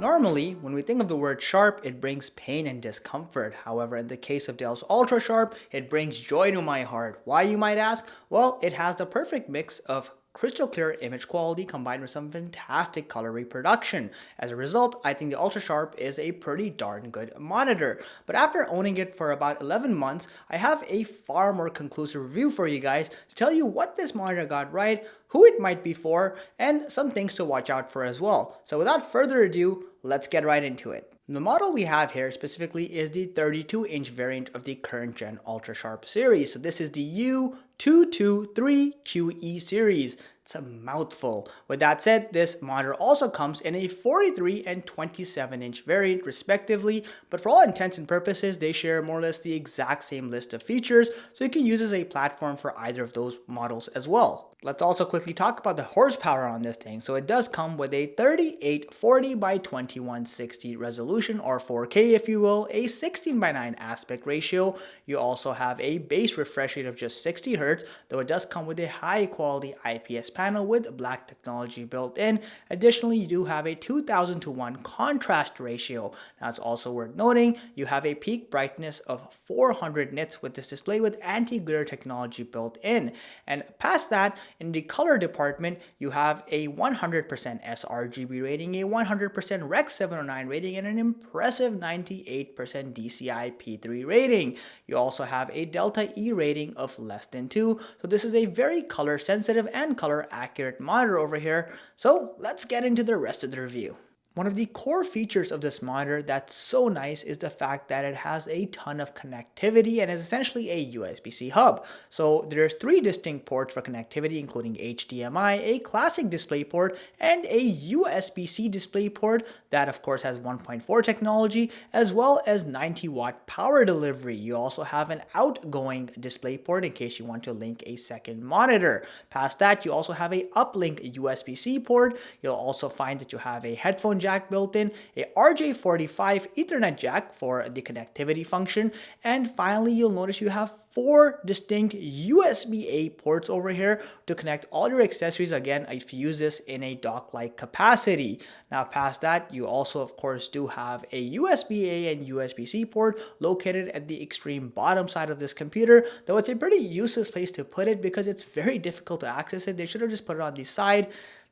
Normally, when we think of the word sharp, it brings pain and discomfort. However, in the case of Dell's UltraSharp, it brings joy to my heart. Why, you might ask? Well, it has the perfect mix of crystal clear image quality combined with some fantastic color reproduction. As a result, I think the UltraSharp is a pretty darn good monitor. But after owning it for about 11 months, I have a far more conclusive review for you guys to tell you what this monitor got right, who it might be for, and some things to watch out for as well. So without further ado, let's get right into it. The model we have here specifically is the 32-inch variant of the current gen UltraSharp series. So this is the U223QE series. It's a mouthful. With that said, this monitor also comes in a 43 and 27-inch variant respectively, but for all intents and purposes, they share more or less the exact same list of features, so you can use as a platform for either of those models as well. Let's also quickly talk about the horsepower on this thing. So it does come with a 3840 by 2160 resolution, or 4K if you will, a 16:9 aspect ratio. You also have a base refresh rate of just 60 Hz, though it does come with a high quality IPS panel with black technology built in. Additionally, you do have a 2000:1 contrast ratio. Now it's also worth noting, you have a peak brightness of 400 nits with this display with anti-glare technology built in. And past that, in the color department, you have a 100% sRGB rating, a 100% Rec 709 rating, and an impressive 98% DCI P3 rating. You also have a Delta E rating of less than 2, so this is a very color sensitive and color accurate monitor over here. So let's get into the rest of the review. One of the core features of this monitor that's so nice is the fact that it has a ton of connectivity and is essentially a USB-C hub. So there's 3 distinct ports for connectivity, including HDMI, a classic display port, and a USB-C display port that of course has 1.4 technology, as well as 90-watt power delivery. You also have an outgoing display port in case you want to link a second monitor. Past that, you also have a uplink USB-C port. You'll also find that you have a headphone jack built in, a RJ45 Ethernet jack for the connectivity function, and finally you'll notice you have 4 distinct USB-A ports over here to connect all your accessories, again if you use this in a dock-like capacity. Now past that, you also of course do have a USB-A and USB-C port located at the extreme bottom side of this computer, though it's a pretty useless place to put it because it's very difficult to access it. They should have just put it on the side.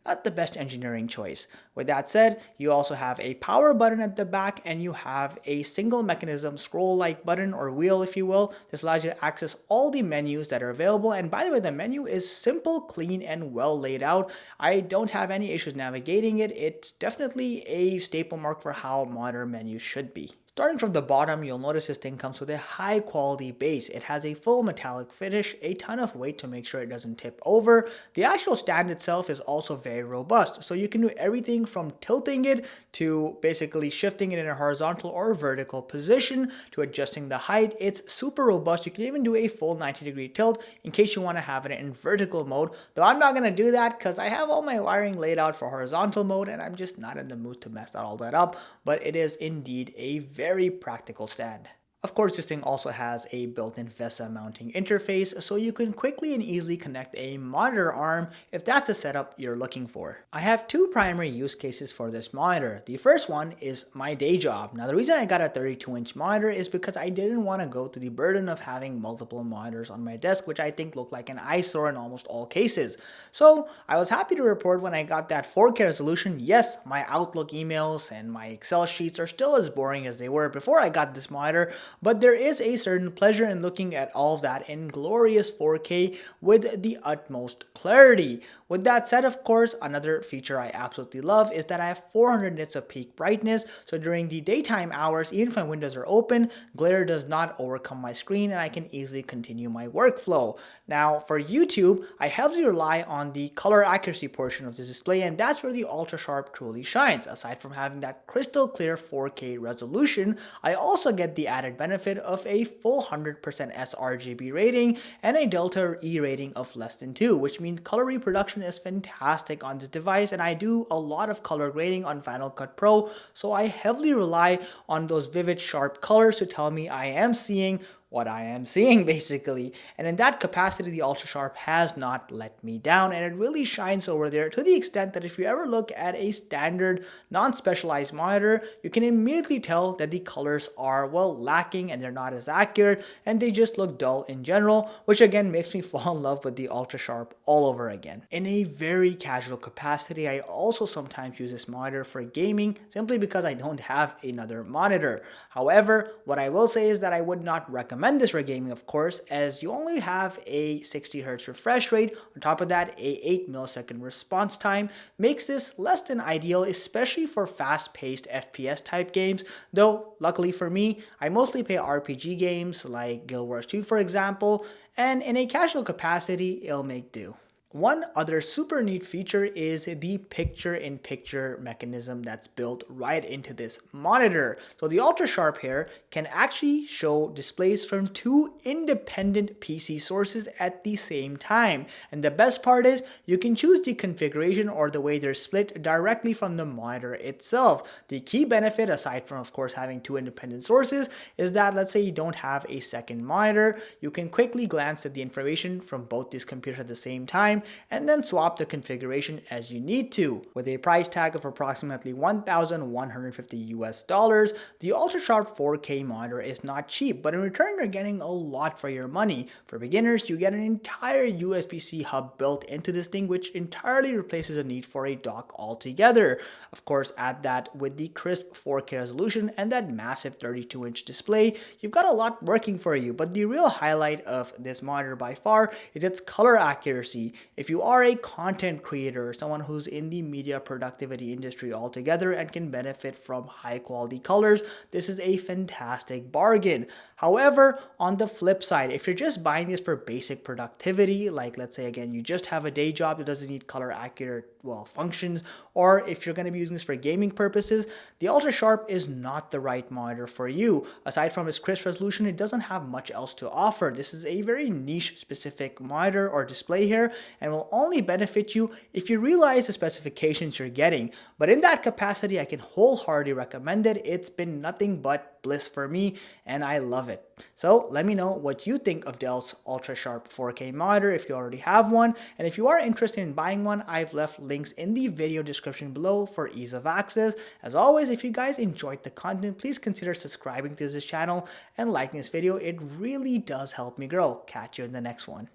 Not the best engineering choice. With that said, you also have a power button at the back, and you have a single mechanism scroll-like button or wheel if you will. This allows you to access all the menus that are available, and by the way, the menu is simple, clean, and well laid out. I don't have any issues navigating it. It's definitely a staple mark for how modern menus should be. Starting from the bottom, you'll notice this thing comes with a high quality base. It has a full metallic finish, a ton of weight to make sure it doesn't tip over. The actual stand itself is also very robust, so you can do everything from tilting it to basically shifting it in a horizontal or vertical position to adjusting the height. It's super robust. You can even do a full 90-degree tilt in case you want to have it in vertical mode, though I'm not going to do that because I have all my wiring laid out for horizontal mode and I'm just not in the mood to mess all that up, but it is indeed a very practical stand. Of course, this thing also has a built-in VESA mounting interface, so you can quickly and easily connect a monitor arm if that's the setup you're looking for. I have 2 primary use cases for this monitor. The first one is my day job. Now, the reason I got a 32-inch monitor is because I didn't want to go through the burden of having multiple monitors on my desk, which I think look like an eyesore in almost all cases. So I was happy to report when I got that 4K resolution, yes, my Outlook emails and my Excel sheets are still as boring as they were before I got this monitor, but there is a certain pleasure in looking at all of that in glorious 4K with the utmost clarity. With that said, of course, another feature I absolutely love is that I have 400 nits of peak brightness, so during the daytime hours, even if my windows are open, glare does not overcome my screen and I can easily continue my workflow. Now, for YouTube, I heavily rely on the color accuracy portion of this display, and that's where the UltraSharp truly shines. Aside from having that crystal clear 4K resolution, I also get the added benefit of a full 100% sRGB rating and a Delta E rating of less than 2, which means color reproduction is fantastic on this device, and I do a lot of color grading on Final Cut Pro, so I heavily rely on those vivid sharp colors to tell me I am seeing what I am seeing basically. And in that capacity, the UltraSharp has not let me down, and it really shines over there to the extent that if you ever look at a standard non-specialized monitor, you can immediately tell that the colors are, well, lacking and they're not as accurate and they just look dull in general, which again makes me fall in love with the UltraSharp all over again. In a very casual capacity, I also sometimes use this monitor for gaming simply because I don't have another monitor. However, what I will say is that I would not recommend this for gaming, of course, as you only have a 60 Hz refresh rate. On top of that, a 8 millisecond response time makes this less than ideal, especially for fast-paced FPS type games, though luckily for me, I mostly play RPG games like Guild Wars 2 for example, and in a casual capacity, it'll make do. One other super neat feature is the picture-in-picture mechanism that's built right into this monitor. So the UltraSharp here can actually show displays from two independent PC sources at the same time. And the best part is you can choose the configuration or the way they're split directly from the monitor itself. The key benefit, aside from of course having two independent sources, is that let's say you don't have a second monitor, you can quickly glance at the information from both these computers at the same time and then swap the configuration as you need to. With a price tag of approximately $1,150 the UltraSharp 4K monitor is not cheap, but in return you're getting a lot for your money. For beginners, you get an entire USB-C hub built into this thing, which entirely replaces the need for a dock altogether. Of course, add that with the crisp 4K resolution and that massive 32-inch display, you've got a lot working for you. But the real highlight of this monitor by far is its color accuracy. If you are a content creator, someone who's in the media productivity industry altogether and can benefit from high quality colors, this is a fantastic bargain. However, on the flip side, if you're just buying this for basic productivity, like let's say again, you just have a day job that doesn't need color accurate, well, functions, or if you're going to be using this for gaming purposes, the UltraSharp is not the right monitor for you. Aside from its crisp resolution, it doesn't have much else to offer. This is a very niche specific monitor or display here and will only benefit you if you realize the specifications you're getting. But in that capacity, I can wholeheartedly recommend it. It's been nothing but bliss for me and I love it. So let me know what you think of Dell's UltraSharp 4K monitor if you already have one, and if you are interested in buying one, I've left links in the video description below for ease of access. As always, if you guys enjoyed the content, please consider subscribing to this channel and liking this video. It really does help me grow. Catch you in the next one.